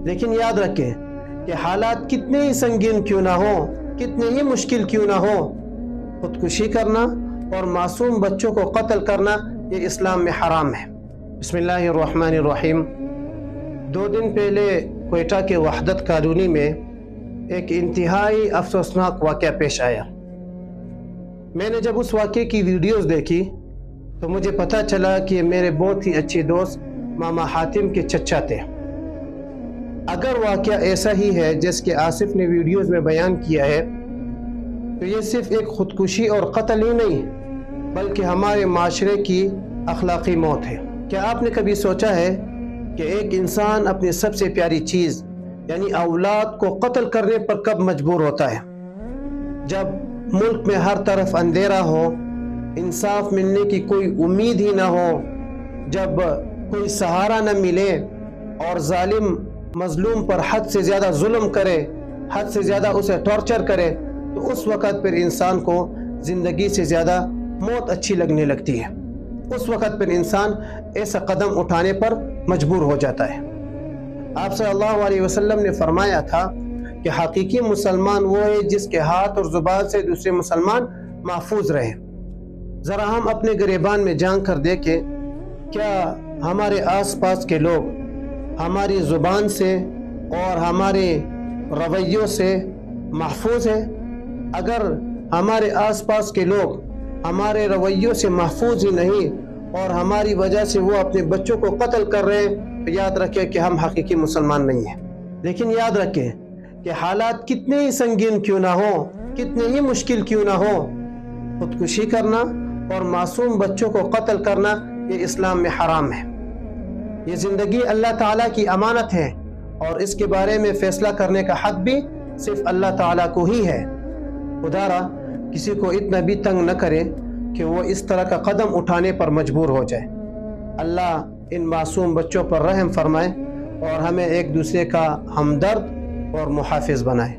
لیکن یاد رکھیں کہ حالات کتنے ہی سنگین کیوں نہ ہو، کتنے ہی مشکل کیوں نہ ہو، خودکشی کرنا اور معصوم بچوں کو قتل کرنا یہ اسلام میں حرام ہے۔ بسم اللہ الرحمن الرحیم۔ 2 دن پہلے کوئٹہ کے وحدت کالونی میں ایک انتہائی افسوسناک واقعہ پیش آیا۔ میں نے جب اس واقعے کی ویڈیوز دیکھی تو مجھے پتہ چلا کہ یہ میرے بہت ہی اچھے دوست ماما حاتم کے چچا تھے۔ اگر واقعہ ایسا ہی ہے جس کے آصف نے ویڈیوز میں بیان کیا ہے تو یہ صرف ایک خودکشی اور قتل ہی نہیں بلکہ ہمارے معاشرے کی اخلاقی موت ہے۔ کیا آپ نے کبھی سوچا ہے کہ ایک انسان اپنی سب سے پیاری چیز یعنی اولاد کو قتل کرنے پر کب مجبور ہوتا ہے؟ جب ملک میں ہر طرف اندھیرا ہو، انصاف ملنے کی کوئی امید ہی نہ ہو، جب کوئی سہارا نہ ملے اور ظالم مظلوم پر حد سے زیادہ ظلم کرے، حد سے زیادہ اسے ٹارچر کرے، تو اس وقت پھر انسان کو زندگی سے زیادہ موت اچھی لگنے لگتی ہے۔ اس وقت پھر انسان ایسا قدم اٹھانے پر مجبور ہو جاتا ہے۔ آپ صلی اللہ علیہ وسلم نے فرمایا تھا کہ حقیقی مسلمان وہ ہے جس کے ہاتھ اور زبان سے دوسرے مسلمان محفوظ رہے۔ ذرا ہم اپنے گریبان میں جان کر دیکھیں، کیا ہمارے آس پاس کے لوگ ہماری زبان سے اور ہمارے رویوں سے محفوظ ہیں؟ اگر ہمارے آس پاس کے لوگ ہمارے رویوں سے محفوظ ہی نہیں اور ہماری وجہ سے وہ اپنے بچوں کو قتل کر رہے ہیں تو یاد رکھیں کہ ہم حقیقی مسلمان نہیں ہیں۔ لیکن یاد رکھیں کہ حالات کتنے ہی سنگین کیوں نہ ہو، کتنے ہی مشکل کیوں نہ ہو، خودکشی کرنا اور معصوم بچوں کو قتل کرنا یہ اسلام میں حرام ہے۔ یہ زندگی اللہ تعالیٰ کی امانت ہے اور اس کے بارے میں فیصلہ کرنے کا حق بھی صرف اللہ تعالیٰ کو ہی ہے۔ خدا را کسی کو اتنا بھی تنگ نہ کرے کہ وہ اس طرح کا قدم اٹھانے پر مجبور ہو جائے۔ اللہ ان معصوم بچوں پر رحم فرمائے اور ہمیں ایک دوسرے کا ہمدرد اور محافظ بنائے۔